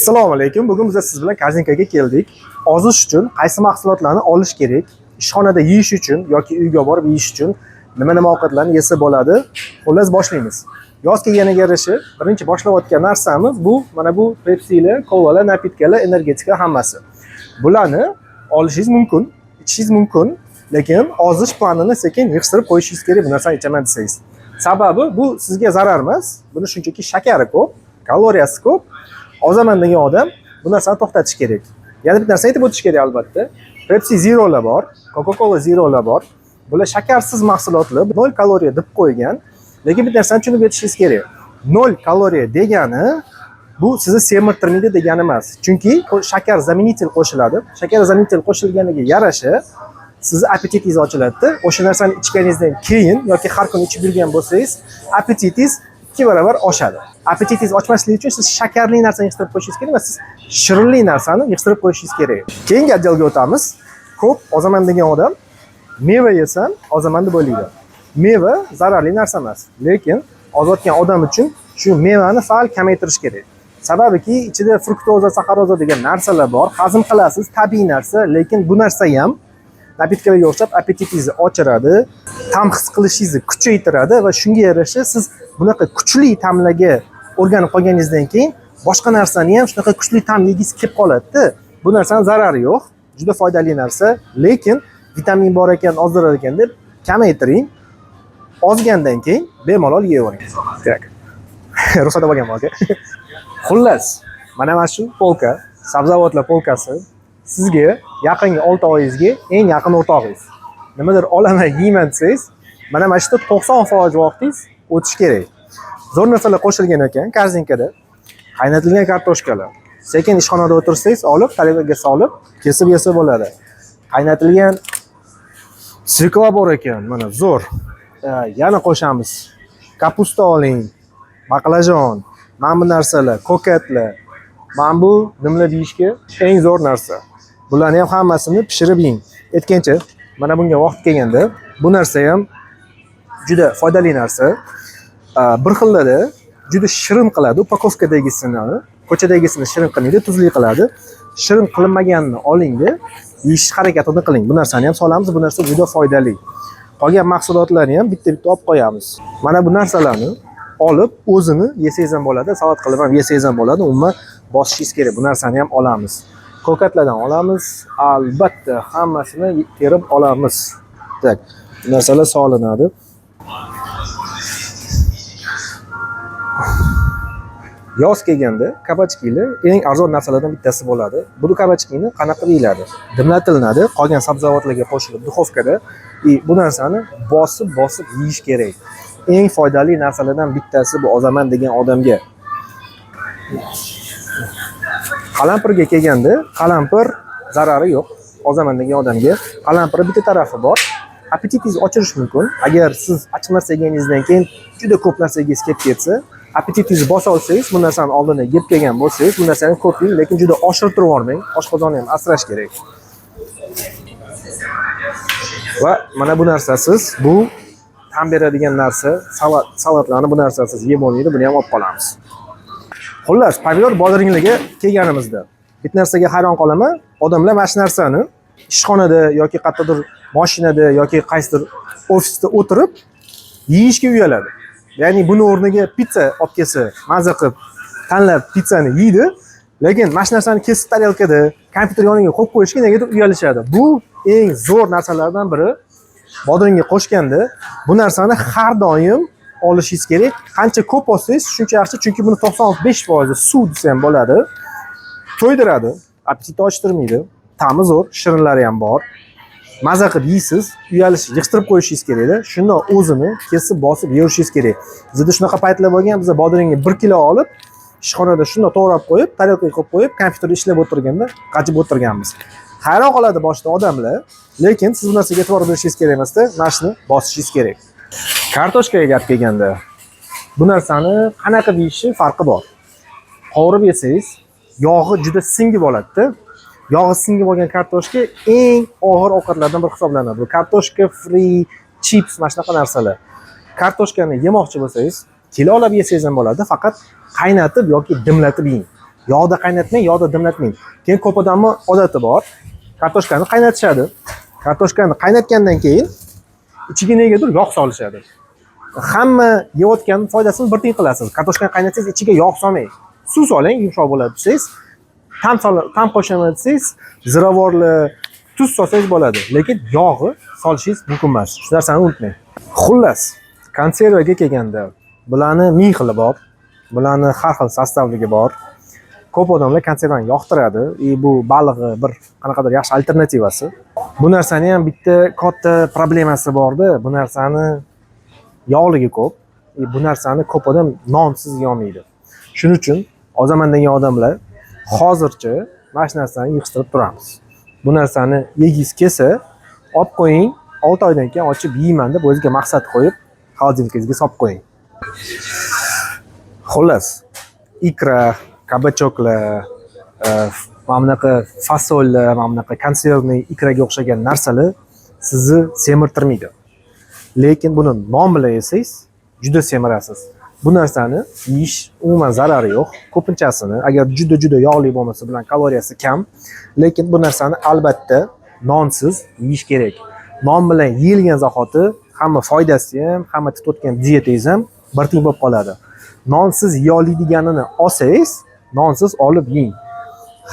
Assalomu alaykum. Bugun biz siz bilan Korzinkaga keldik. Ozish uchun qaysi mahsulotlarni olish kerak? Ishxonada yeyish uchun yoki uyga borib yeyish uchun nima ovqatlarni yesa bo'ladi? Xullas boshlaymiz. Yoz kelganiga yarasha birinchi boshlayotgan narsamiz bu mana bu Pepsi'lar, kolalar, napitkalar, energetika hammasi. Bularni olishingiz mumkin, ichishingiz mumkin, lekin ozish planini sekin yig'ishtirib qo'yishingiz kerak bu narsani ichaman desangiz. Sababi bu sizga zarar emas. Buni shunchaki shakari ko'p, kaloriyasi ko'p. Ozaman degan odam bu narsani to'xtatish kerak. Yana bir narsa aytib o'tish kerak albatta. Pepsi Zero'lar bor, Coca-Cola Zero'lar bor. Bular shakarsiz mahsulotlar, 0 kaloriya deb qo'ygan. Lekin bir narsani tushunib yetishingiz kerak. 0 kaloriya degani bu sizni semirtirmaydi degani emas. Chunki shakar zamenitel qo'shiladi. Shakar zamenitel qo'shilganiga yarasha sizni appetitingiz ochiladi. O'sha narsani ichganingizdan keyin yoki har kuni ichib yurgan bo'lsangiz, appetitingiz 2 barobar oshadi. Appetitingiz ochmasligi uchun siz shakarli narsani yig'ishtirib qo'yishingiz kerak emas, siz shirinli narsani yig'ishtirib qo'yishingiz kerak. Keyingi atdelga o'tamiz. Ko'p ozaman degan odam meva yesam ozaman deb o'ylaydi. Meva zararli narsa emas, lekin ozayotgan odam uchun shu mevani sal kamaytirish kerak. Sababiki ichida fruktoza, saxaroza degan narsalar bor. Hazm qilasiz, tabiiy narsa, lekin bu narsa ham napitkalarga o'xshab appetitingizni ochiradi, ta'm his qilishingizni kuchaytiradi va shunga yarasha siz bunaqa kuchli ta'mlarga o'rganib qolganingizdan keyin boshqa narsani ham shunaqa kuchli ta'm yegingiz kelib qoladi. Bu narsaning zarari yo'q, juda foydali narsa, lekin vitamin bor ekan, ozdirar ekan deb kamaytiring. Ozgandan keyin bemalol yeyavering. Kerak. Ruxsat olganman aka. Xullas, mana shu polka, sabzavotlar polkasi sizga yaqingi 6 oyingizga eng yaqin o'rtog'ingiz. Nimadir olaman, yeyman desangiz, mana shu yerda 90% vaqtingiz o'tish kerak. Zo'r narsalar qo'shilgan ekan Korzinkada. Qaynatilgan kartoshkalar. Sekin ishxonada o'tirsangiz, olib, tarelkaga solib, kesib yesa bo'ladi. Qaynatilgan sirklar bor ekan, mana zo'r. Yana qo'shamiz. Kapusta oling, baqlajon, mana bu narsalar, koketlar. Mana bu nimlar deyishga eng zo'r narsa. Bularni ham hammasini pishirib yeng. Aytgancha, mana bunga vaqt kelganda bu narsa ham juda foydali narsa. Bir xillada juda shirin qiladi. Upakovkadagisini, ko'chadagisini shirin qilmaydi, tuzli qiladi. Shirin qilinmaganini olingda, yeyish harakatini qiling. Bu narsani ham solamiz, bu narsa juda foydali. Qolgan mahsulotlarni ham bitta-bitta olib qo'yamiz. Mana bu narsalarni olib o'zini yesangiz ham bo'ladi, salat qilib ham yesangiz ham bo'ladi. Umuman bosishingiz kerak. Bu narsani ham olamiz. Kokatlardan olamiz, albatta hammasini terib olamiz. Tak, bu narsalar solinadi. Yoz kelganda kabachkilar eng arzon narsalardan bittasi bo'ladi. Bu kabachkini qanaqa deyiladi? Dimlatilinadi, qolgan sabzavotlarga qo'shilib duxovkada bu narsani bosib yeyish kerak. Eng foydali narsalardan bittasi bu ozaman degan odamga. Qalampirga kelganda, qalampir zarari yo'q. Ozaman degan odamga qalampir bitta tarafi bor. Appetitingizni ochirish mumkin. Agar siz achmas yeganingizdan keyin juda ko'p narsangiz kelib ketsa, appetitingizni bosa olsangiz, bu narsani oldindan yeb kelgan bo'lsangiz, bu narsani ko'p yeng, lekin juda oshirtirib yormang. Oshqozonni ham asrash kerak. Va mana bu narsasiz, bu ta'm beradigan narsa, salatlarni bu narsasiz yeb olmaydi, buni ham olib qolamiz. Xullas, pomidor bodringlarga kelganimizda bitta narsaga hayron qolaman. Odamlar mana shu narsani ishxonada yoki qayerdadir mashinada yoki qaysidir ofisda o'tirib yeyishga uyaladi. Ya'ni buni o'rniga pizza olib kelsa, mazza qilib tanlab pizzani yeydi, lekin mana shu narsani kesib tarelkada kompyuter yoniga qo'yib qo'yishga negadir uyalishadi. Bu eng zo'r narsalardan biri. Bodringga qo'shganda bu narsani har doim olishingiz kerak. Qancha ko'p olsangiz, shuncha yaxshi, chunki buni 95% suv desa ham bo'ladi. To'ydiradi, appetit ochtirmaydi. Ta'mi zo'r, shirinlari ham bor. Mazza qilib yeysiz, uyalish, yig'ishtirib qo'yishingiz kerak-da. Shunda o'zini kesib, bosib yerishingiz kerak. Bizda shunaqa paytlar bo'lgan, biz bodringni 1 kilo olib, ishxonada shunda to'g'rab qo'yib, tarelkaga qo'yib qo'yib, kompyuterda ishlab o'tirganda qajib o'tirganmiz. Hayron qoladi boshda odamlar, lekin siz bu narsaga e'tibor berishingiz kerak emas-da, mana shuni bosishingiz kerak. Kartoshkaga gap kelganda, bu narsani qanaqa yeyishi farqi bor. Qovurib yesangiz, yog'i juda singib oladi-da. Yog'i singib olgan kartoshka eng og'ir ovqatlardan biri hisoblanadi. Bu kartoshka free, chips, mana shunaqa narsalar. Kartoshkani yemoqchi bo'lsangiz, kilo olib yesangiz ham bo'ladi, faqat qaynatib yoki dimlatib yeng. Yog'da qaynatmang, yog'da dimlatmang. Keyin ko'p odamni odati bor. Kartoshkani qaynatishadi. Kartoshkani qaynatgandan keyin ichiga negadir yog' solishadi. Hamma yeyotgan foydasini bir tiyin qilasiz. Kartoshkani qaynatsangiz ichiga yog' solmang. Suv soling, yumshoq bo'ladi desangiz, tam qo'shaman desangiz, ziravorli tuz solsangiz bo'ladi. Lekin yog'i solishingiz mumkin emas. Shu narsani unutmang. Xullas, konservaga kelganda bularni ming xili bor. Bularni har xil sostavligi bor. Ko'p odamlar konservani yoqtiradi. Bu balig'i bir qanaqadir yaxshi alternativasi. Bu narsani ham bitta katta problemasi bor-da. Bu narsani yog'ligi ko'p. Bu narsani ko'p odam nonsiz yeyolmaydi. Shuning uchun ozaman degan odamlar hozircha mana shu narsani yig'ishtirib turamiz. Bu narsani yegingiz kelsa, olib qo'ying, 6 oydan keyin ochib yeyman deb o'zingizga maqsad qo'yib, xolodilnikingizga solib qo'ying. Xullas, ikra, kabachoklar, mana bunaqa fasollar, mana bunaqa konservniy ikraga o'xshagan narsalar sizni semirtirmaydi. Lekin buni non bilan yesangiz, juda semirasiz. Bu narsani yeyish umuman zarari yo'q. Ko'pinchasini agar juda yog'li bo'lmasa bilan kaloriyasi kam, lekin bu narsani albatta nonsiz yeyish kerak. Non bilan yeyilgan zahoti hamma foydasi ham, hamma tutayotgan dietangiz ham bir tiyin bo'lib qoladi. Nonsiz yeyoladiganini olsangiz, nonsiz olib yeng.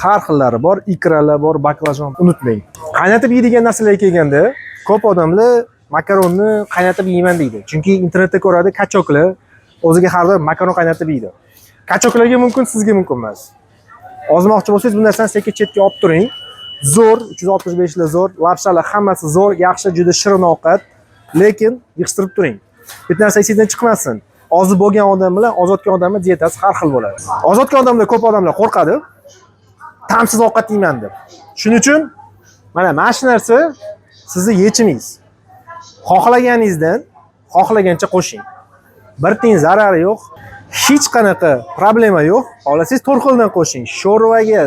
Har xillari bor, ikralar bor, baklajon unutmang. Qaynatib yeydigan narsalarga kelganda, ko'p odamlar makaronni qaynatib yeyman deydi. Chunki internetda ko'radi, kachoklar o'ziga har doim makaron qaynatib yeydi. Kachoklarga mumkin, sizga mumkin emas. Ozmoqchi bo'lsangiz, bu narsani sekin chetga olib turing. Zo'r, 365 lar zo'r, lapshalar hammasi zo'r, yaxshi, juda shirin ovqat, lekin yig'ishtirib turing. Bitta narsa esingizdan chiqmasin. Ozi bo'lgan odam bilan ozodgan odamning dietasi har xil bo'ladi. Ozodgan odamlar ko'p odamlar qo'rqadi. Ta'msiz ovqat yeyman deb. Shuning uchun mana shu narsa sizning yechimingiz. Xohlaganingizdan xohlagancha qo'shing. Bir tiyin zarari yo'q, hech qanaqa problema yo'q. Xohlasangiz 4 xildan qo'shing. Sho'rvaga,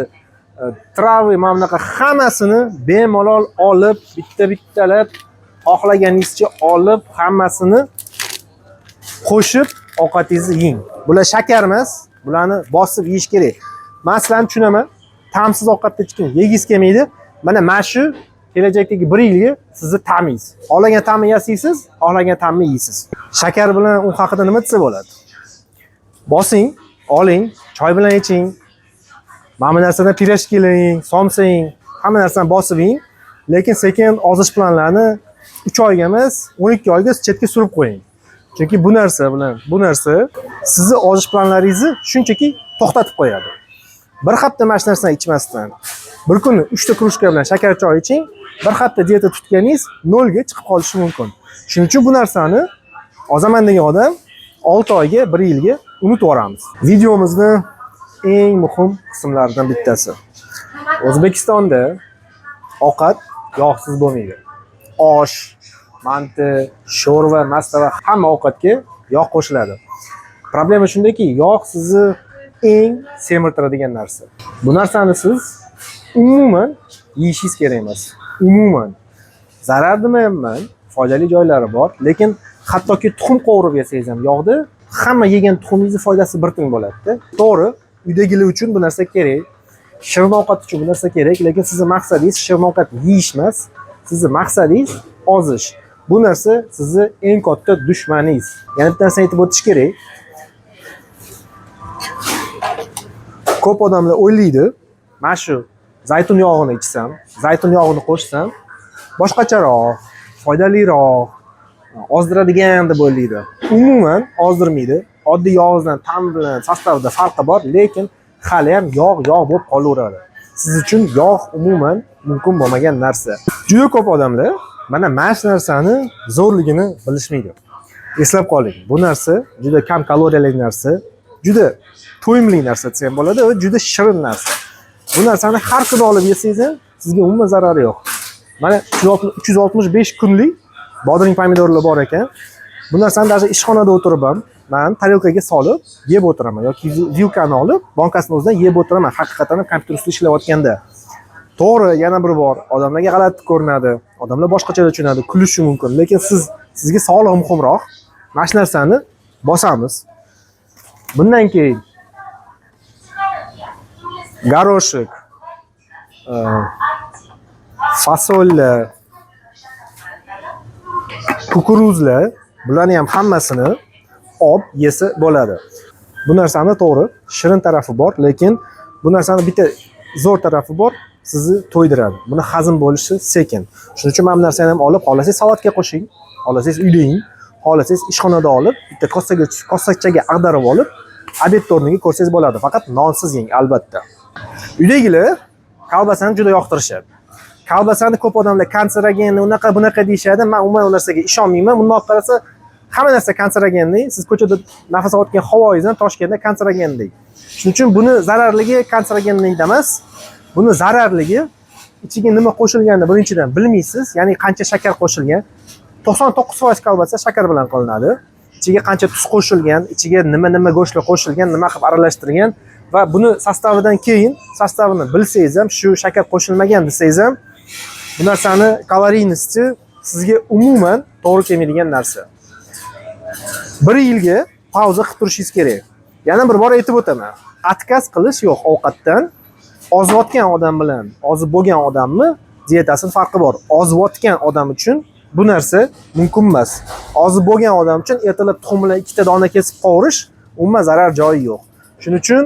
travi, mana bunaqa hammasini bemalol olib, bitta-bittalab xohlaganingizcha olib, hammasini qo'shib ovqatingizni yeng. Bular shakar emas, bularni bosib yeyish kerak. Men sizlarni tushunaman. Ta'msiz ovqatni hech kim yegingiz kelmaydi. Mana shu kelajakdagi 1 yilga sizni ta'mingiz. Xohlagan ta'mni yasaysiz, xohlagan ta'mni yeysiz. Shakar bilan u haqida nima desa bo'ladi? Bosing, oling, choy bilan iching. Mana bu narsadan pirojkilang, somsang, hamma narsani bosib yeng. Lekin sekin ozish planlarini 3 oyga emas, 12 oyga chetga surib qo'ying. Chunki bu narsa bilan bu narsa sizni ozish planlaringizni shunchaki to'xtatib qo'yadi. Bir hafta mana shu narsani ichmasdan, bir kuni 3 ta krujka bilan shakar choy iching, bir hafta dieta tutganingiz 0 ga chiqib qolishi mumkin. Shuning uchun bu narsani ozaman degan odam 6 oyga, 1 yilga unutib yuboramiz. Videomizni eng muhim qismlaridan bittasi. O'zbekistonda ovqat yog'siz bo'lmaydi. Osh, manti, sho'rva, mastava hamma ovqatga yog' qo'shiladi. Problema shundaki, yog' sizni eng semirtiradigan narsa. Bu narsani siz umuman yeyishingiz kerak emas. Umuman. Zarar demayman, foydali joylari bor, lekin hattoki tuxum qovurib yesangiz ham yog'da hamma yegan tuxumingizning foydasi bir teng bo'ladi-da. To'g'ri, uydagilar uchun bu narsa kerak. Shirin ovqat uchun bu narsa kerak, lekin sizning maqsadingiz shirin ovqat yeyish emas, sizning maqsadingiz ozish. Bu narsa sizni eng katta dushmaningiz. Yana bitta narsani aytib o'tish kerak. Ko'p odamlar o'ylaydi, mana shu zaytun yog'ini ichsam, zaytun yog'ini qo'shsam, boshqacharoq, foydaliroq, ozdiradigan deb o'ylaydi. Umuman ozdirmaydi. Oddiy yog'izdan ta'm bilan sostavida farqi bor, lekin hali ham yog' bo'lib qolaveradi. Siz uchun yog' umuman mumkin bo'lmagan narsa. Juda ko'p odamlar mana shu narsani zo'rligini bilishmaydi. Eslab qoling, bu narsa juda kam kaloriyali narsa, juda to'yimli narsa desa ham bo'ladi va juda shirin narsa. Bu narsani har kuni olib yesangiz ham sizga umuman zarari yo'q. Mana 365 kunlik bodring pomidorlar bor ekan. Bu narsani даже ishxonada o'tirib ham men tarelkaga solib yeb o'tiraman yoki vilkani olib bankasini o'zidan yeb o'tiraman. Haqiqatan ham kompyuter ustida ishlayotganda. To'g'ri, yana bir bor odamlarga g'alati ko'rinadi, odamlar boshqacha tushunadi, kulishi mumkin, lekin sizga sog'liq muhimroq. Mana shu narsani bosamiz. Bundan keyin garoshek, fasollar, kukuruzlar, bularni ham hammasini olib yesa bo'ladi. Bu narsani to'g'ri, shirin tarafi bor, lekin bu narsani bitta zo'r tarafi bor, sizni to'ydiradi. Buni hazm bo'lishi sekin. Shuning uchun mana bu narsani ham olib, xohlasangiz salatga qo'shing, xohlasangiz uyda yeng, xohlasangiz ishxonada olib, bitta kosachaga ag'darib olib, obed o'rniga ko'rsangiz bo'ladi. Faqat nonsiz yeng, albatta. Uydagilar kolbasani juda yoqtirishadi. Kolbasani ko'p odamlar kanserogen, bunaqa deyishadi. Men umuman u narsaga ishonmayman. Bunday olib qarasa, hamma narsa kanserogendek. Siz ko'chada nafas olayotgan havoingiz ham Toshkentda kanserogendek. Shuning uchun buni zararligi kanserogenlik emas. Buni zararligi ichiga nima qo'shilganini birinchidan bilmaysiz, ya'ni qancha shakar qo'shilgan. 99% kolbasa shakar bilan qilinadi. Ichiga qancha tuz qo'shilgan, ichiga nima go'shtlar qo'shilgan, nima qilib aralashtirgan va buni sostavidan keyin sostavini bilsangiz ham, shu shakar qo'shilmagan desangiz ham, bu narsani kaloriynisti sizga umuman to'g'ri kelmaydigan narsa. 1 yilga pauza qilib turishingiz kerak. Yana bir bor aytib o'taman. Atkaz qilish yo'q ovqatdan. Ozayotgan odam bilan ozib bo'lgan odamni dietasini farqi bor. Ozayotgan odam uchun bu narsa mumkin emas. Ozib bo'lgan odam uchun ertalab tuxumlar 2 ta dona kesib qovurish umuman zarar joyi yo'q. Shuning uchun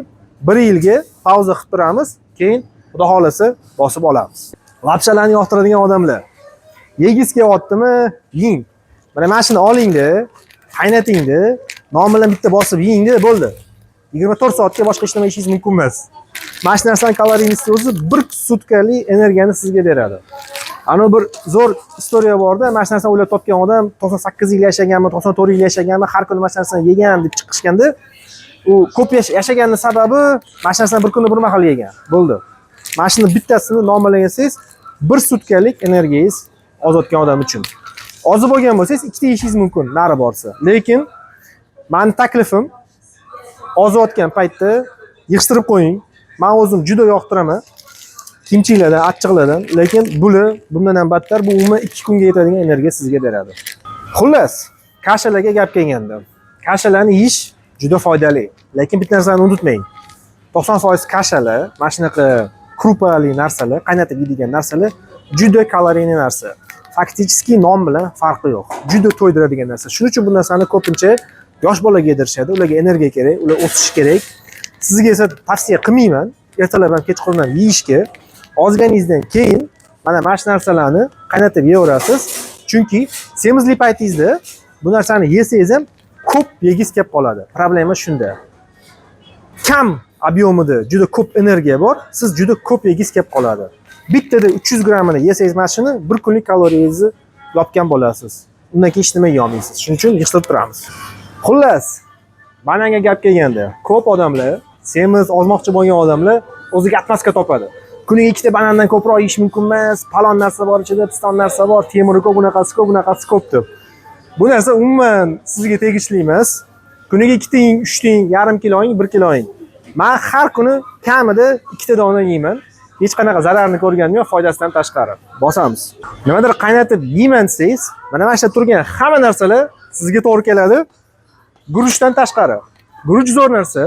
1 yilga pauza qilib turamiz, keyin xudo xolasa bosib olamiz. Lapshalarni yoqtiradigan odamlar. Yegiz kelyaptimi? Yeng. Mana shuni olingda, qaynatingda, non bilan bitta bosib yengda, bo'ldi. 24 soatga boshqa hech nima yeyishingiz mumkin emas. Mana shu narsaning kaloriyasi o'zi 1 sutkalik energiyani sizga beradi. Ana bir zo'r istoriya borda, mana shu narsani o'ylab topgan odam 98 yil yashaganmi, 94 yil yashaganmi, har kuni mana shu narsani yegan deb chiqishganda, u ko'p yashaganining sababi mana shu narsani bir kunda bir mahal yegan. Bo'ldi. Mana shuni bittasini non bilan yesangiz, 1 sutkalik energiyangiz ozotgan odam uchun. Ozib bo'lgan bo'lsangiz, 2 ta yeyishingiz mumkin, nari borsa. Lekin meni taklifim ozayotgan paytda yig'ishtirib qo'ying. Men o'zim juda yoqtiraman. Kimchilardan, achchiqlardan, lekin bundan ham battar, bu umuman 2 kunga yetadigan energiya sizga beradi. Xullas, kashalarga gap kelganda, kashalarni yeyish juda foydali, lekin bitta narsani unutmang. 90% kashalar, mana shunaqa krupali narsalar, qaynatib yeydigan narsalar juda kaloriyli narsa. Faktiski non bilan farqi yo'q. Juda to'ydiradigan narsa. Shuning uchun bu narsani ko'pincha yosh bolaga yedirishadi. Ularga energiya kerak, ular o'sishi kerak. Sizga esa tavsiya qilmayman. Ertalab ham kechqurun ham yeyishga. Ozganingizdan keyin mana shu narsalarni qaynatib yeyaverasiz. Chunki semizli paytingizda bu narsani yesangiz ham ko'p yegiz kelib qoladi. Problema shunda. Kam ob'yomida juda ko'p energiya bor, siz juda ko'p yegiz kelib qoladi. Bittada 300 grammini yesangiz mana shuni 1 kunlik kaloriyangizni yopgan bo'lasiz. Undan keyin hech nima yeya olmaysiz. Shuning uchun yig'ishtirib turamiz. Xullas, bananga gap kelganda, ko'p odamlar, semiz ozmoqchi bo'lgan odamlar o'ziga atmaska topadi. Kuniga 2 ta banandan ko'proq yeyish mumkin emas, palon narsa bor ichida, piston narsa bor, temiri ko'p, bunaqasi ko'p deb. Bu narsa umuman sizga tegishli emas. Kuniga 2 ta yeng, 3 ta yeng, yarim kilo yeng, 1 kilo yeng. Men har kuni kamida 2 ta dona yeyman. Hech qanaqa zararni ko'rganim yo'q, foydasidan tashqari. Bosamiz. Nimadir qaynatib yeyman desangiz, mana shu turgan hamma narsalar sizga to'g'ri keladi. Guruchdan tashqari. Guruch zo'r narsa.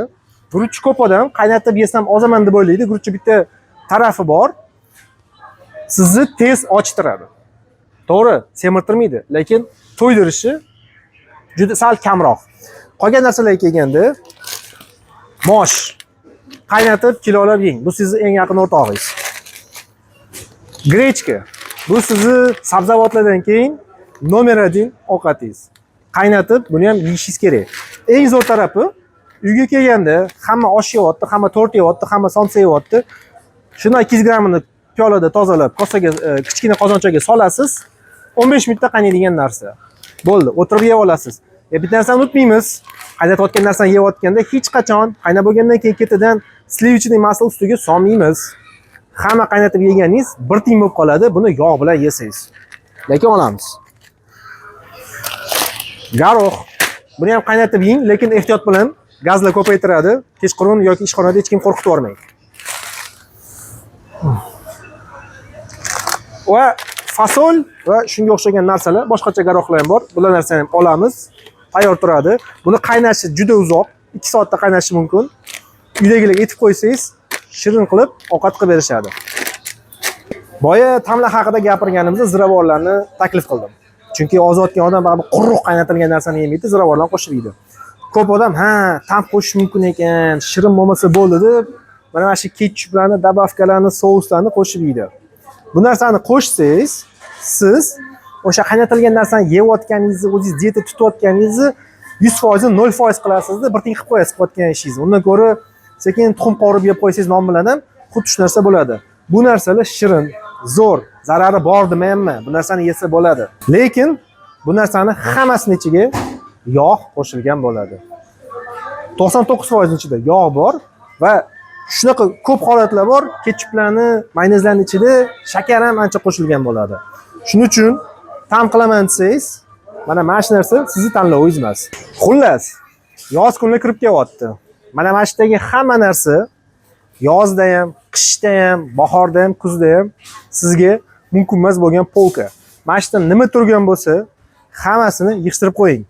Guruch ko'p odam qaynatib yesam ozaman deb o'ylaydi. Guruchning bitta tarafi bor. Sizni tez ochtiradi. To'g'ri, semirtirmaydi, lekin to'ydirishi juda sal kamroq. Qolgan narsalarga kelganda, mosh qaynatib kilolab yeng. Bu sizning eng yaqin o'rtog'ingiz. Grechka. Bu sizning sabzavotlardan keyin nomer 1 ovqatingiz. Qaynatib buni ham yeyishingiz kerak. Eng zo'r tarafi, uyga kelganda hamma osh yeyapti, hamma tort yeyapti, hamma somsa yeyapti. Shundan 200 grammini piyolada tozalab, kosaga, kichkina qozonchaga solasiz. 15 minutda qaynaydigan narsa. Bo'ldi, o'tirib yeb olasiz. Bitta narsani unutmaymiz. Qaynatayotgan narsani yeyotganda hech qachon qaynab bo'lgandan keyin ketidan slivichniy masla ustiga solmaymiz. Hamma qaynatib yeganingiz bir tiyin bo'lib qoladi. Buni yog' bilan yesangiz. Lekin olamiz. Garoq. Buni ham qaynatib yeng, lekin ehtiyot bilan, gazlar ko'paytiradi. Kechqurun yoki ishxonada hech kim qo'rqitib yormang. Va fasol va shunga o'xshagan narsalar, boshqacha garoqlar ham bor. Bular narsani ham olamiz. Tayyor turadi. Buni qaynashi juda uzoq, 2 soatda qaynashi mumkin. Uydagilarga aytib qo'ysangiz, shirin qilib ovqat qilib berishadi. Boya ta'mlar haqida gapirganimizda ziravorlarni taklif qildim. Chunki ozodgan odam baribir quruq qaynatilgan narsani yemaydi, ziravorlarni qo'shib yeydi. Ko'p odam ta'm qo'shish mumkin ekan, shirin bo'lmasa bo'ldi deb mana shu ketchuplarni, dabavkalarni, souslarni qo'shib yeydi. Bu narsani qo'shsangiz, siz o'sha qaynatilgan narsani yeyotganingizni, o'zingiz diyeta tutayotganingizni 100% 0% qilasizda, bir tiyin qilib qo'yasiz qilayotgan ishingizni. Undan ko'ra sekin tuxum qovurib yeb qo'ysangiz non bilan ham xuddi shu narsa bo'ladi. Bu narsalar shirin, zo'r, zarari bor demayapman. Bu narsani yesa bo'ladi. Lekin bu narsani hammasining ichiga yog' qo'shilgan bo'ladi. 99% ichida yog' bor va shunaqa ko'p holatlar bor, ketchuplarni, mayonezlarning ichida shakar ham ancha qo'shilgan bo'ladi. Shuning uchun ta'm qilaman desangiz, mana shu narsa sizning tanlovingiz emas. Xullas, yoz kunlari kirib kelyapti. Mana shu yerdagi hamma narsa yozda ham, qishda ham, bahorda ham, kuzda ham sizga mumkin emas bo'lgan polka. Mana shu yerda nima turgan bo'lsa, hammasini yig'ishtirib qo'ying.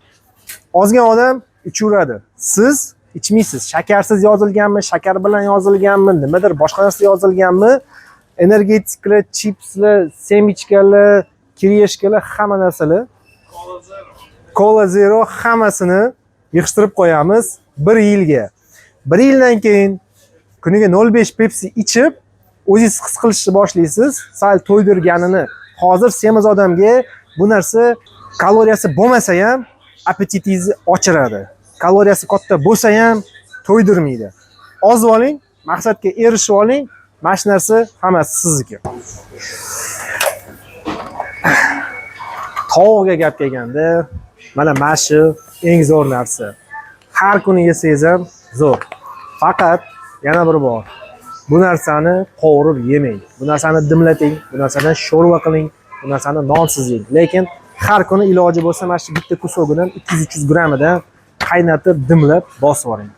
Ozgan odam ichaveradi. Siz ichmaysiz. Shakarsiz yozilganmi, shakar bilan yozilganmi, nimadir boshqa narsa yozilganmi, energetiklar, chipslar, semichkalar, kiriyeshkalar, hamma narsalar, Cola Zero hammasini yig'ishtirib qo'yamiz 1 yilga. 1 yildan keyin kuniga 0.5 Pepsi ichib, o'zingiz his qilishni boshlaysiz. Sal to'ydirganini. Hozir semiz odamga bu narsa kaloriyasi bo'lmasa ham appetitingizni ochiradi. Kaloriyasi katta bo'lsa ham to'ydirmaydi. Oz oling, maqsadga erishib oling. Mana shu narsa hammasi sizniki. Tovuqga gap kelganda, mana shu eng zo'r narsa. Har kuni yesangiz ham zo'r. Faqat yana bir bor. Bu narsani qovurib yemang. Bu narsani dimlating, bu narsadan sho'rva qiling, bu narsani nonsiz yeng. Lekin har kuni iloji bo'lsa mana shu bitta kusogidan 200-300 grammidan qaynatib, dimlab bosib oling.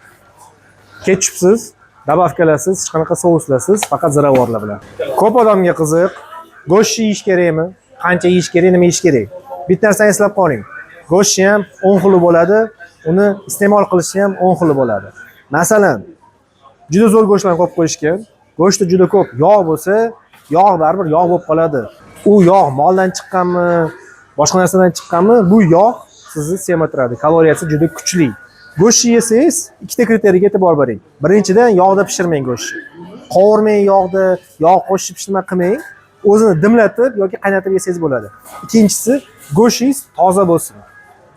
Ketchupsiz, dabavkalarsiz, hech qanaqa souslarsiz, faqat ziravorlar bilan. Ko'p odamga qiziq, go'sht yeyish kerakmi? Qancha yeyish kerak, nima yeyish kerak? Bitta narsani eslab qoling. Go'sht ham 10 xil bo'ladi, uni iste'mol qilish ham 10 xil bo'ladi. Masalan, juda zo'r go'shtlarni qo'yib qo'yishgan. Go'shtda juda ko'p yog' bo'lsa, yog' baribir yog' bo'lib qoladi. U yog' moldan chiqqanmi, boshqa narsadan chiqqanmi, bu yog' sizni semirtiradi. Kaloriyasi juda kuchli. Go'sht yesangiz, ikkita kriteriyaga e'tibor bering. Birinchidan, yog'da pishirmang go'shtni. Qovurmang yog'da, yog' qo'shib pishirma qilmang. O'zini dimlatib yoki qaynatib yesangiz bo'ladi. Ikkinchisi, go'shtingiz toza bo'lsin.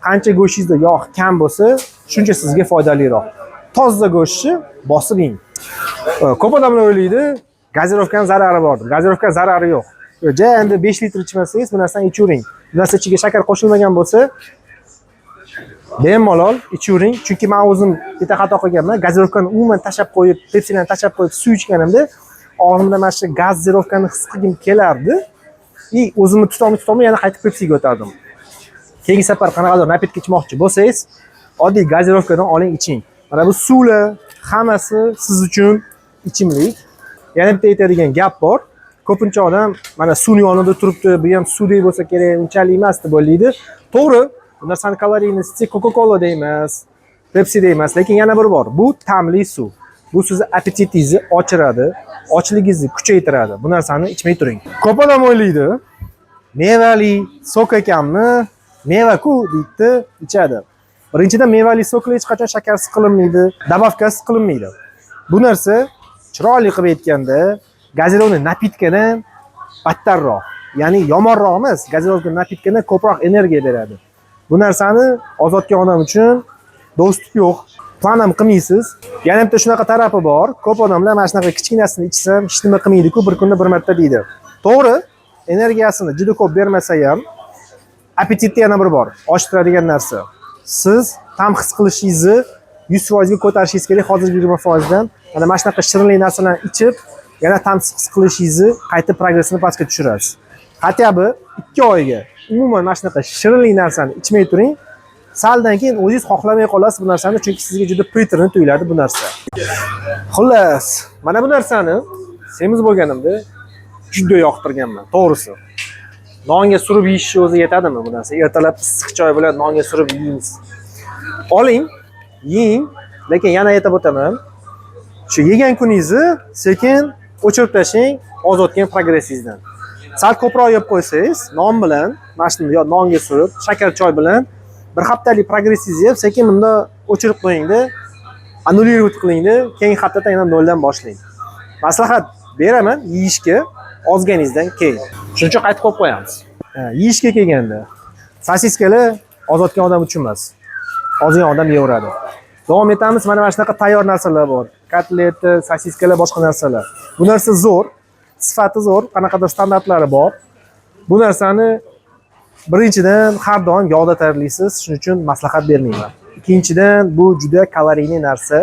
Qancha go'shtingizda yog' kam bo'lsa, shuncha sizga foydaliroq. Toza go'shtni bosib yeng. Ko'p odamlar o'ylaydi, gazirovkaning zarari bor deb. Gazirovkaning zarari yo'q. Endi 5 litr ichmasangiz, bu narsani ichuvering. Bu narsa ichiga shakar qo'shilmagan bo'lsa, bemalol ichuvering. Chunki men o'zim bitta xato qilganman. Gazirovkani umuman tashab qo'yib, Pepsi'ni tashab qo'yib suv ichganimda, og'zimda mana shu gaz zirovkani his qilgim kelardi. O'zimni tutolmay yana qaytib Pepsi'ga o'tardim. Keyingi safar qanaqadir napitka ichmoqchi bo'lsangiz, oddiy gazirovkadan oling, iching. Mana bu suvlar hammasi siz uchun ichimlik. Yana bitta aytadigan gap bor. Ko'pincha odam mana suvni yonida turibdi, bu ham suvdek bo'lsa kerak, unchalik emas deb o'ylaydi. To'g'ri, bu narsani kaloriyasi Coca-Cola deymiz, Pepsi deymiz, lekin yana bir bor. Bu ta'mli suv. Bu sizni appetitingizni ochiradi, ochligingizni kuchaytiradi. Bu narsani ichmay turing. Ko'p odam o'ylaydi, mevali sok ekanmi, meva-ku deydi, ichadi. Birinchidan mevali soklar hech qachon shakarsiz qilinmaydi, dabavkasiz qilinmaydi. Bu narsa chiroyli qilib aytganda, gazirovni napitkadan battarroq, ya'ni yomonroq emas, gazirovni napitkadan ko'proq energiya beradi. Bu narsani ozodgan odam uchun do'st yo'q. Plan ham qilmaysiz. Yana bitta shunaqa tarafi bor. Ko'p odamlar mana shunaqa kichkinasini ichsam, hech nima qilmaydi-ku, bir kunda bir marta deydi. To'g'ri, energiyasini juda ko'p bermasa ham, appetitni yana bir bor, ochtiradigan narsa. Siz ta'm his qilishingizni 100% ga ko'tarishingiz kerak, hozirgi 20% dan. Mana shunaqa shirinli narsalarni ichib, yana ta'm his qilishingizni qaytib progressini pastga tushirasiz. Hatyobi 2 oyga umuman mana shunaqa shirinli narsani ichmay turing. Saldan keyin o'zingiz xohlamay qolasiz bu narsani, chunki sizga juda pritirni tuyuladi bu narsa. Xullas, mana bu narsani semiz bo'lganimda juda yoqtirganman, to'g'risi. Nonga surib yeyishni o'zi yetadimi bu narsa? Ertalab issiq choy bilan nonga surib yeyingiz. Oling, yeng, lekin yana aytib o'taman. Shu yegan kuningizni sekin o'chirib tashlang ozayotgan progressingizdan. Sal ko'proq yeb qo'ysangiz, non bilan, mana shuni yo nonga surib, shakar choy bilan bir haftalik progressingizni yeb, sekin bunda o'chirib qo'yingda, annullировать qilingda, keyingi haftada yana noldan boshlang. Maslahat beraman yeyishga ozganingizdan keyin. Shuning uchun qaytib qo'yib qo'yamiz. Yeyishga kelganda sosiskalar ozayotgan odam uchun emas. Ozgan odam yeyaveradi. Davom etamiz. Mana shunaqa tayyor narsalar bor. Kotlet, sosiskalar, boshqa narsalar. Bu narsa zo'r, sifati zo'r, qanaqadir standartlari bor. Bu narsani birinchidan har doim yog'da tayyorlaysiz, shuning uchun maslahat bermayman. Ikkinchidan bu juda kaloriyli narsa.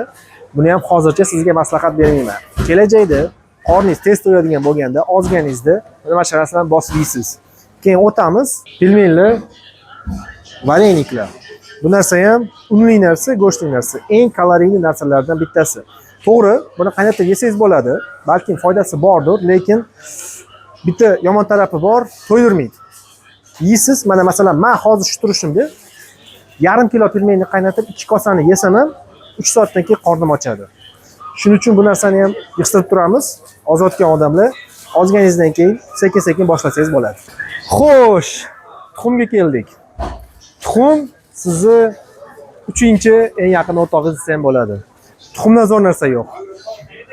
Buni ham hozircha sizga maslahat bermayman. Kelajakda qorningiz tez to'yadigan bo'lganda, ozganingizda mana shu narsalarni bosib yeysiz. Keyin o'tamiz pelmenlar, vareniklar. Bu narsa ham unli narsa, go'shtli narsa. Eng kaloriyli narsalardan bittasi. To'g'ri, buni qaynatib yesangiz bo'ladi. Balki foydasi bordir, lekin bitta yomon tarafi bor, to'ydirmaydi. Yeysiz, mana masalan, men hozir shu turishimda yarim kilo pelmenni qaynatib 2 kosani yesam ham 3 soatdan keyin qornim ochadi. Shuning uchun bu narsani ham yig'ishtirib turamiz. Ozayotgan odamlar ozganingizdan keyin sekin-sekin boshlasangiz bo'ladi. Xo'sh, tuxumga keldik. Tuxum sizni 3-chi eng yaqin o'rtog'ingiz desa ham bo'ladi. Tuxumdan zo'r narsa yo'q.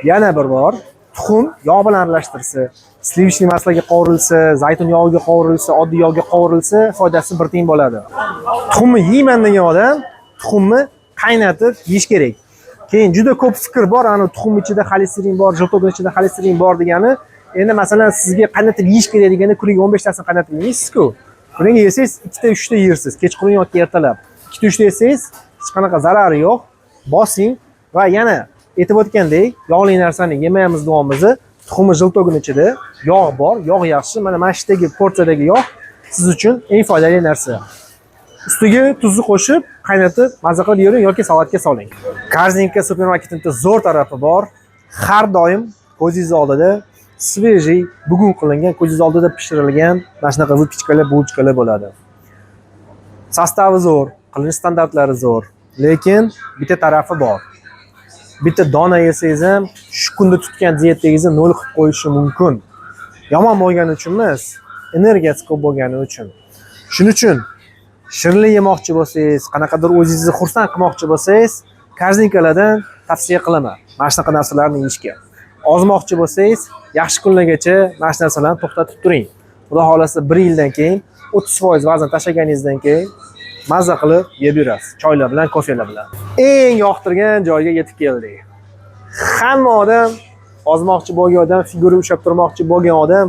Yana bir bor, tuxum yog' bilan aralashtirsa, slivishniy maslaga qovurilsa, zaytun yog'iga qovurilsa, oddiy yog'ga qovurilsa, foydasi bir tiyin bo'ladi. Tuxumni yeyman degan odam tuxumni qaynatib yeyish kerak. Keyin juda ko'p fikr bor, ana tuxum ichida xolesterin bor, jeltogen ichida xolesterin bor degani. Endi masalan sizga qaynatib yeyish kerak deganda kuniga 15 tasini qaynatib yeysiz-ku. Kuniga yesangiz 2 ta 3 ta yersiz, kechqurun yoki ertalab. 2 ta 3 ta yesangiz hech qanaqa zarari yo'q. Bosing va yana aytib o'tgandek, yog'li narsani yemaymiz davomimizni. Tuxumni jeltogen ichida yog' bor, yog' yaxshi. Mana shdagi porsiyadagi yog' siz uchun eng foydali narsa. Ustiga tuzni qo'shib, qaynatib, maza qilib yering yoki salatga soling. Korzinka supermarketida zo'r tarafi bor. Har doim ko'zingiz oldida svejiy, bugun qilingan, ko'zingiz oldida pishirilgan mana shunaqa vupichkalar, bulchkalar bo'ladi. Sostavi zo'r, qilinish standartlari zo'r, lekin bitta tarafi bor. Bitta dona yesangiz ham shu kunda tutgan dietangizni 0 qilib qo'yishi mumkin. Yomon bo'lgani uchun emas, energiyasi ko'p bo'lgani uchun. Shuning uchun shirinlik yemoqchi bo'lsangiz, qanaqadir o'zingizni xursand qilmoqchi bo'lsangiz, korzinkalardan tavsiya qilaman. Mana shunaqa narsalarni yeyishga. Ozmoqchi bo'lsangiz, yaxshi kunlargacha mana shu narsalarni to'xtatib turing. Xudo xolasa 1 yildan keyin 30% vazn tashlaganingizdan keyin mazza qilib yeb yurasiz, choylar bilan, kofelar bilan. Eng yoqtirgan joyga yetib keldik. Hamma odam ozmoqchi bo'lgan odam, figura ushlab turmoqchi bo'lgan odam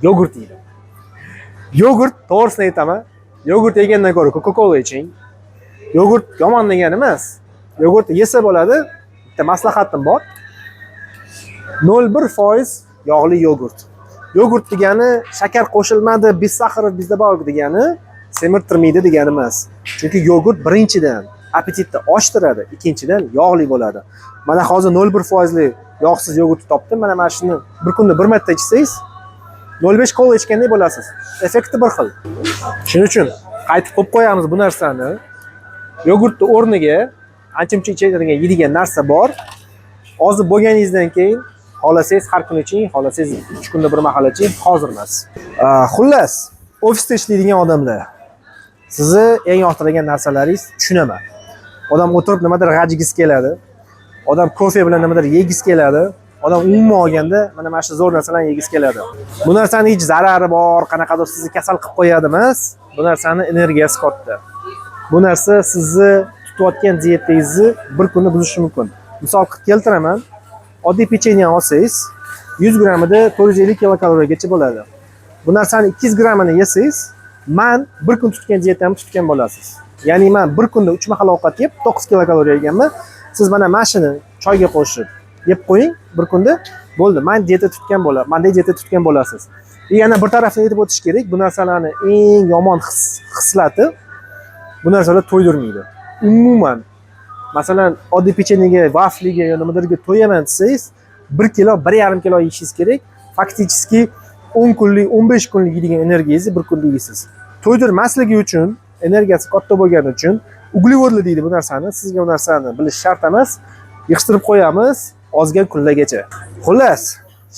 yogurt yeydi. Yogurt, to'g'risini aytaman, yogurt yegandan ko'ra Coca-Cola iching. Yogurt yomon degani emas. Yogurt yesa bo'ladi. Bitta maslahatim bor. 0.1% yog'li yogurt. Yogurt degani shakar qo'shilmadi, bissaxarov bizda bor degani semirtirmaydi degani emas. Chunki yogurt birinchidan appetitni oshtiradi, ikkinchidan yog'li bo'ladi. Mana hozir 0.1% li yog'siz yogurt topdim. Mana shuni bir kunda bir marta ichsangiz 0.5 kola ichgandek bo'lasiz. Effekti bir xil. Shuning uchun qaytib qo'yib qo'yamiz bu narsani. Yogurtni o'rniga ancha-muncha ichadigan yeydigan narsa bor. Hozir bo'lganingizdan keyin xolasangiz har kun iching, xolasangiz 3 kunda bir mahal iching, hozir emas. Xullas, ofisda ishlaydigan odamlar, sizni eng yoqtirgan narsalaringiz tushunaman. Odam o'tirib nimadir g'ajigisi keladi. Odam kofe bilan nimadir yegisi keladi. Odam umuman olganda mana shu zo'r narsalarni yegisi keladi. Bu narsaning hech zarari bor, qanaqadir sizni kasal qilib qo'yadi emas. Bu narsaning energiyasi katta. Bu narsa sizni tutayotgan dietangizni bir kunda buzishi mumkin. Misol keltiraman. Oddiy pechenye olsangiz 100 grammida 450 kilokaloriyagacha bo'ladi. Bu narsani 200 grammini yesangiz, men bir kun tutgan dietamni tutgan bo'lasiz. Ya'ni men bir kunda 3 mahal ovqat yeb 9 kilokaloriya yeganman. Siz mana shuni choyga qo'shib yeb qo'ying bir kunda, bo'ldi. Men dieta tutgan bo'ladi. Mendek dieta tutgan bo'lasiz. Yana bir tarafdan aytib o'tish kerak, bu narsalarning eng yomon xislati bu narsalar to'ydirmaydi. Umuman masalan, oddiy pechenyega, vafliga yo nimadirga to'yaman desangiz, 1 kilo, 1,5 kilo yeyishingiz kerak. Faktiski 10 kunlik, 15 kunlik yeydigan energiyangizni bir kunda yeysiz. To'ydirmasligi uchun, energiyasi katta bo'lgani uchun uglevodli deydi bu narsani. Sizga bu narsani bilish shart emas. Yig'ishtirib qo'yamiz. ozgan kunlargacha. Xullas,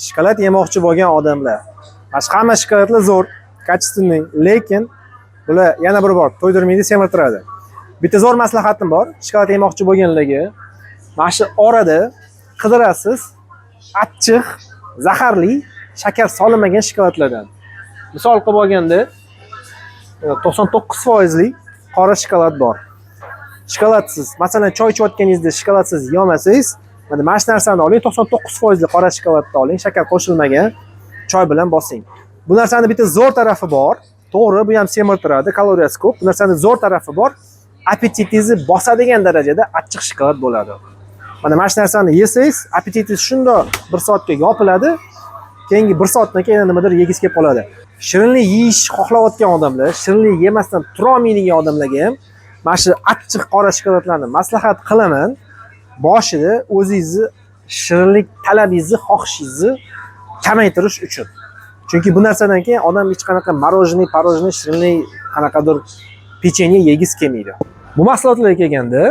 shokolad yemoqchi bo'lgan odamlar, mana hamma shokoladlar zo'r, kачественный, lekin bular yana bir bor to'ydirmaydi, semirtiradi. Bitta zo'r maslahatim bor, shokolad yemoqchi bo'lganlarga, mana shu orada qidirasiz achchiq, zaharli, shakar solinmagan shokoladlardan. Misol qilib olganda 99% qora shokolad bor. Shokoladsiz, masalan, choy ichayotganingizda shokoladsiz yeyolmasangiz, mana shu narsani oling, 99% qora shokoladni oling, shakar qo'shilmagan, choy bilan bosing. Bu narsani bitta zo'r tarafi bor. To'g'ri, bu ham semirtiradi, kaloriyasi ko'p. Bu narsani zo'r tarafi bor. Appetitingizni bosadigan darajada achchiq shokolad bo'ladi. Mana shu narsani yesangiz, appetitingiz shundoq 1 soatga yopiladi. Keyingi 1 soatdan keyin nimadir yegiz kelib qoladi. Shirinlik yeyish xohlayotgan odamlar, shirinlik yemasdan tura olmaydigan odamlarga ham mana shu achchiq qora shokoladlarni maslahat qilaman. Boshida o'zingizni shirinlik talabingizni, xohishingizni kamaytirish uchun. Chunki bu narsadan keyin odam hech qanaqa marojniy, parojniy, shirinlik, qanaqadir pechenye yegiz kelmaydi. Bu mahsulotlarga kelganda,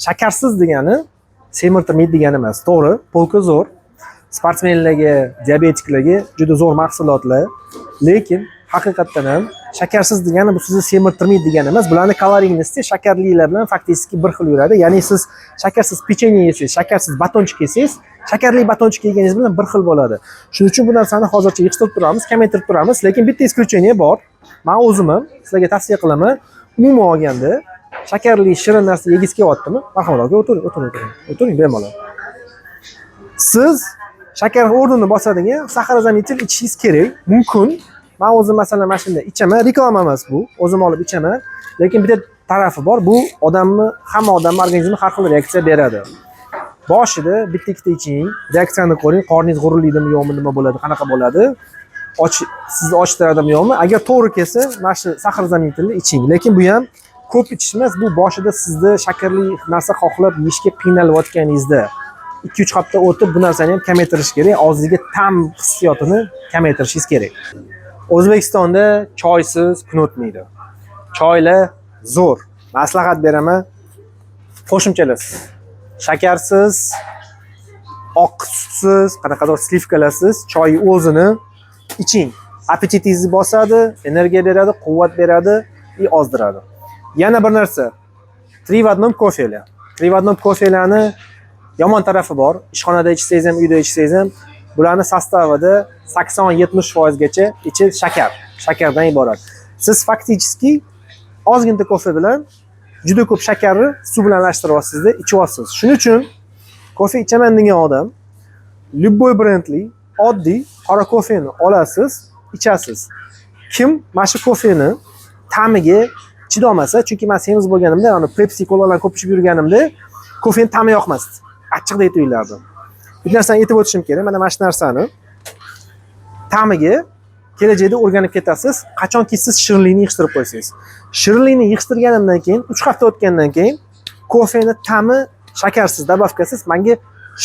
shakarsiz degani semirtirmaydi degani emas. To'g'ri, polka zo'r. Sportsmenlarga, diabetiklarga juda zo'r mahsulotlar, lekin haqiqatdan ham shakarsiz degani bu sizni semirtirmaydi degani emas. Bularning kaloringizni shakarlilar bilan faktiski bir xil yuradi. Ya'ni siz shakarsiz pechenye yesangiz, shakarsiz batonchik yesangiz, shakarli batonchik yeganingiz bilan bir xil bo'ladi. Shuning uchun bu narsani hozircha yig'ishtirib turamiz, kamaytirib turamiz, lekin bitta исключение bor. Men o'zim ham sizlarga tavsiya qilaman. Umuman olganda, shakarli, shirin narsa yegiz kelyaptimi? Marhamat, o'tiring, bemalol. Siz shakar o'rnini bosadigan saxarozametil ichishingiz kerak. Mumkin. Men o'zim masalan mana shunday ichaman, reklama emas bu. O'zim olib ichaman, lekin bitta tarafi bor. Bu hamma odamning organizmi har xil reaksiya beradi. Boshida bitta-ikkita iching, reaksiyani ko'ring, qorningiz g'urilladimi yo'qmi, nima bo'ladi, qanaqa bo'ladi? Sizni ochtiradimi yo'qmi? Agar to'g'ri kelsa, mana shu saxarozametilni iching. Lekin bu ham ko'p ichish emas, bu boshida sizni shakarli narsa xohlab yeyishga qiynalayotganingizda 2-3 hafta o'tib bu narsani ham kamaytirish kerak. Og'zingizga ta'm hissiyotini kamaytirishingiz kerak. O'zbekistonda choysiz kun o'tmaydi. Choylar zo'r. Maslahat beraman. Qo'shimchalasiz. Shakarsiz, oq sutsiz, qanaqadir slivkalarsiz choy o'zini iching. Appetitingizni bosadi, energiya beradi, quvvat beradi va ozdiradi. Yana bir narsa. 3 v 1 kofelar. 3 v 1 kofelarni yomon tarafi bor. Ishxonada ichsangiz ham, uyda ichsangiz ham, bularning sostavida 80-70% gacha ichi shakardan iborat. Siz faktiski ozgina kofe bilan juda ko'p shakarni suv bilan aralashtiryapsizda, ichyapsiz. Shuning uchun kofe ichaman degan odam любой brendli, oddiy qora kofeni olasiz, ichasiz. Kim mana shu kofeni ta'miga chidolmasa, chunki men semiz bo'lganimda, Pepsi, Colalar ko'p ichib yurganimda, kofening ta'mi yoqmasdi. Achchiqdek tuyulardi. Bir narsani aytib o'tishim kerak. Mana shu narsani ta'miga kelajakda o'rganib ketasiz, qachonki siz shirinlikni yig'ishtirib qo'ysangiz. Shirinlikni yig'ishtirganimdan keyin 3 hafta o'tgandan keyin kofeni ta'mi shakarsiz, dabavkasiz menga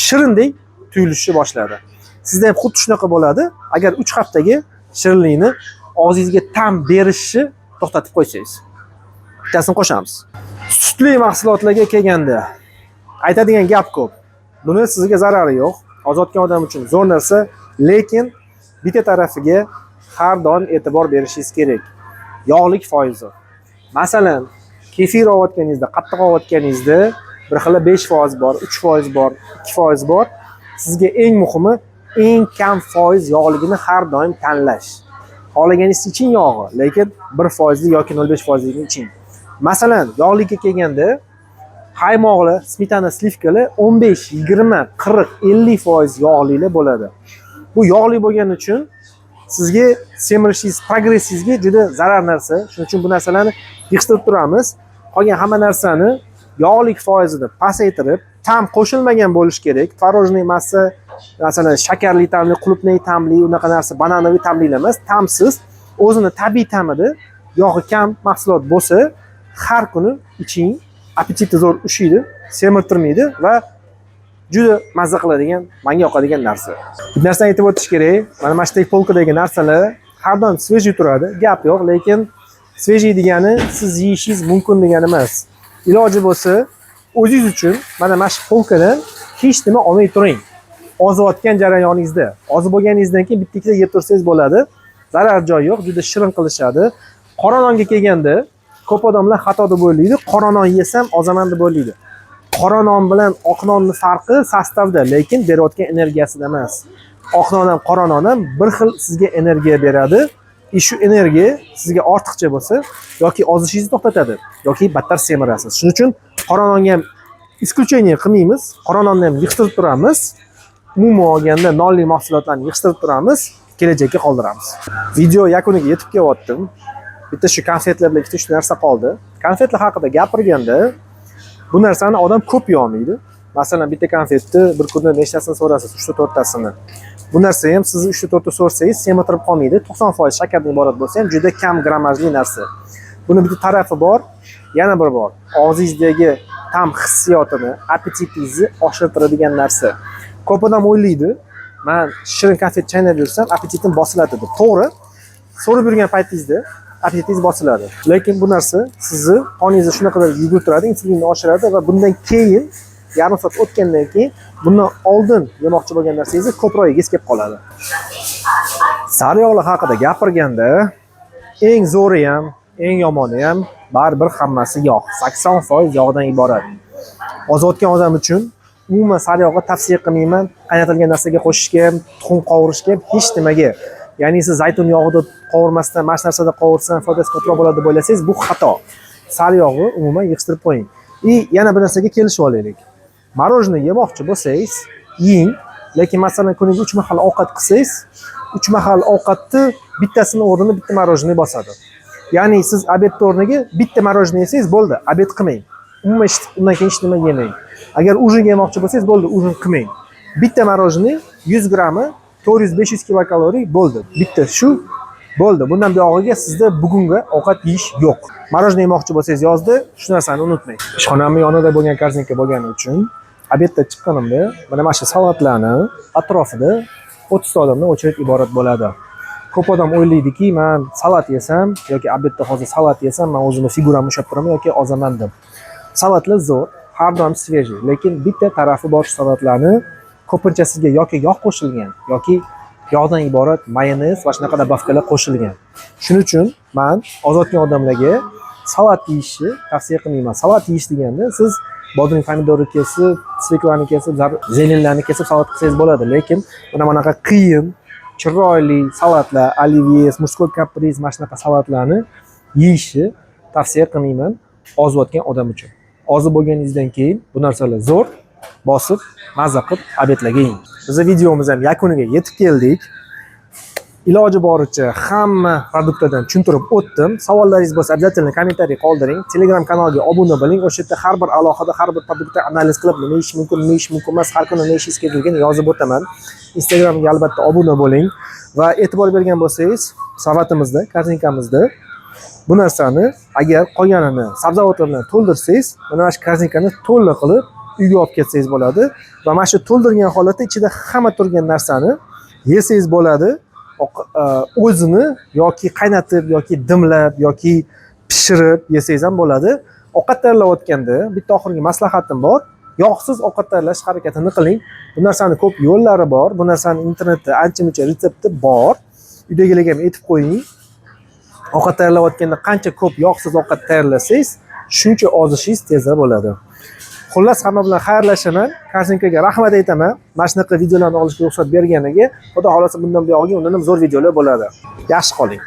shirindek tuyulishni boshladi. Sizda ham xuddi shunaqa bo'ladi. Agar 3 haftaga shirinlikni og'zingizga ta'm berishni to'xtatib qo'ysangiz. Bittasini qo'shamiz. Sutli mahsulotlarga kelganda aytadigan gap ko'p. Buni sizga zarari yo'q. Ozodgan odam uchun zo'r narsa, lekin bitta tarafiga har doim e'tibor berishingiz kerak. Yog'lik foizi. Masalan, kefir olayotganingizda, qattiq olayotganingizda bir xil 5% bor, 3% bor, 2% bor. Sizga eng muhimi eng kam foiz yog'ligini har doim tanlash. Xohlaganingiz iching yog'i, lekin 1% yoki 0.5% iching. Masalan, yog'likka kelganda qaymoqli, smetana, slivkalar 15, 20, 40, 50% yog'lilar bo'ladi. Bu yog'li bo'lgani uchun sizga semirishingiz, progressingizga juda zarar narsa. Shuning uchun bu narsalarni yig'ishtirib turamiz. Qolgan hamma narsani yog'lik foizini pasaytirib, ta'm qo'shilmagan bo'lish kerak. Tvorojniy massa, masalan, shakarli ta'mli, qulupnay ta'mli, unaqa narsa, bananoviy ta'mli emas, ta'msiz, o'zini tabiiy ta'mida yog'i kam mahsulot bo'lsa, har kuni iching. Appetiti zo'r ushiydi, semirtirmaydi va juda mazza qiladigan, menga yoqadigan narsa. Bir narsani aytib o'tish kerak. Mana shu polkadagi narsalar har doim svejiy turadi. Gap yo'q, lekin svejiy degani siz yeyishingiz mumkin degani emas. Iloji bo'lsa, o'zingiz uchun mana shu polkadan hech nima olmay turing. ozayotgan jarayoningizda, ozib bo'lganingizdan keyin bitta ikkita yeb tursangiz bo'ladi. Zarar joyi yo'q, juda shirin qilishadi. Qora nonga kelganda ko'p odamlar xato deb o'ylaydi, qora non yesam ozaman deb o'ylaydi. Qora non bilan oq nonning farqi sostavda, lekin berayotgan energiyasida emas. Oq non ham, qora non ham bir xil sizga energiya beradi. Shu energiya sizga ortiqcha bo'lsa, yoki ozishingizni to'xtatadi, yoki battar semirasiz. Shuning uchun qora nonga ham исключение qilmaymiz, qora nonni ham yig'ishtirib turamiz. Umuman olganda nonli mahsulotlarni yig'ishtirib turamiz, kelajakka qoldiramiz. Video yakuniga yetib kelyaptim. Bitta shu konfetlar bilan ikkita narsa qoldi. Konfetlar haqida gapirganda bu narsani odam ko'p yeyolmaydi. Masalan, bitta konfetni bir kunda nechtasini so'rasiz, 3-4 tasini. Bu narsa ham siz 3-4 ta so'rsangiz semirtirib qolmaydi. 90% shakardan iborat bo'lsa ham juda kam grammajli narsa. Buni bitta tarafi bor, yana bir bor. Og'zingizdagi tam hissiyotini, appetitingizni oshirtiradigan narsa. Ko'p odam o'ylaydi, men shirin konfet chaynab yursam appetitim bosiladi deb. To'g'ri, so'rib yurgan paytingizda appetitingiz bosiladi. Lekin bu narsa sizni qoningizni shunaqa yugurtiradi, insulinni oshiradi va bundan keyin yarim soat o'tgandan keyin bundan oldin yemoqchi bo'lgan narsangizni ko'proq yegingiz kelib qoladi. Sariyog'lar haqida gapirganda eng zo'ri ham, eng yomoni ham baribir hammasi yog'. 80% yog'dan iborat. Ozayotgan odam uchun umuman sariyog'ni tavsiya qilmayman. Qaynatilgan narsaga qo'shishga ham, tuxum qovurishga ham, hech nimaga. Ya'ni siz zaytun yog'ida qovurmasdan, mana shu narsada qovursan, foydasi ko'proq bo'ladi deb o'ylasangiz, bu xato. Sariyog'ni umuman yig'ishtirib qo'ying. Yana bir narsaga kelishib olaylik. Marojniy yemoqchi bo'lsangiz, yeng, lekin masalan kuniga 3 mahal ovqat qilsangiz, 3 mahal ovqatni bittasini o'rnini bitta marojniy bosadi. Ya'ni siz obed o'rniga bitta marojniy yesangiz bo'ldi, obed qilmang. Umuman undan keyin hech nima yemang. Agar ujin yemoqchi bo'lsangiz bo'ldi, ujin qilmang. Bitta marojniy 100 grammi 400-500 kilokaloriy bo'ldi. Bitta shu bo'ldi. Bundan buyog'iga sizda bugunga ovqat yeyish yo'q. Marojniy yemoqchi bo'lsangiz yozda shu narsani unutmang. Ishxonamning yonida bo'lgan korzinka bo'lgani uchun obedda chiqqanimda mana shu salatlarni atrofida 30 ta odamdan o'chirib iborat bo'ladi. Ko'p odam o'ylaydiki, men salat yesam yoki obedda hozir salat yesam, men o'zimni figuramni ushlab turaman yoki ozaman deb. Salatlar zo'r, har doim svejiy, lekin bitta tarafi bor salatlarni ko'pinchasiga yoki yog' qo'shilgan yoki yog'dan iborat mayonez va shunaqa dabavkalar qo'shilgan. Shuning uchun men ozayotgan odamlarga salat yeyishni tavsiya qilmayman. Salat yeyish deganda siz bodring pomidorni kesib, sveklani kesib, zelenlarni kesib salat qilsangiz bo'ladi, lekin bunaqa qiyin, chiroyli salatlar, oliviyes, murskoy kapris, mana shunaqa salatlarni yeyishni tavsiya qilmayman ozayotgan odam uchun. Ozib bo'lganingizdan keyin bu narsalar zo'r bosib, mazza qilib obedlarga yeng. Bizning videomiz ham yakuniga yetib keldik. Iloji boricha hamma produktlardan tushuntirib o'tdim. Savollaringiz bo'lsa, обязательно kommentariy qoldiring. Telegram kanaliga obuna bo'ling. O'sha yerda har bir alohida har bir produktni analiz qilib, nima yeyish mumkin, nima yeyish mumkin emas, har kuni nima yeyishingiz kerakligini yozib o'taman. Instagramga albatta obuna bo'ling va e'tibor bergan bo'lsangiz, savatimizda, korzinkamizda bu narsani agar qolganini sabzavotlar bilan to'ldirsangiz, mana shu korzinkani to'liq qilib uyga olib ketsangiz bo'ladi va mana shu to'ldirgan holatda ichida hamma turgan narsani yesangiz bo'ladi. O'zini yoki qaynatib yoki dimlab yoki pishirib yesangiz ham bo'ladi. Ovqat tayyorlayotganda bitta oxirgi maslahatim bor. Yog'siz ovqat tayyorlash harakatini qiling. Bu narsani ko'p yo'llari bor. Bu narsani internetda ancha-muncha retsepti bor. Uydagilarga ham aytib qo'ying. Ovqat tayyorlayotganda qancha ko'p yog'siz ovqat tayyorlasangiz, shuncha ozishingiz tezroq bo'ladi. Xullas, hamma bilan xayrlashaman. Korzinkaga rahmat aytaman. Mana shunaqa videolarni olishga ruxsat berganiga. Xudo xolasa bundan buyog'iga undan ham zo'r videolar bo'ladi. Yaxshi qoling.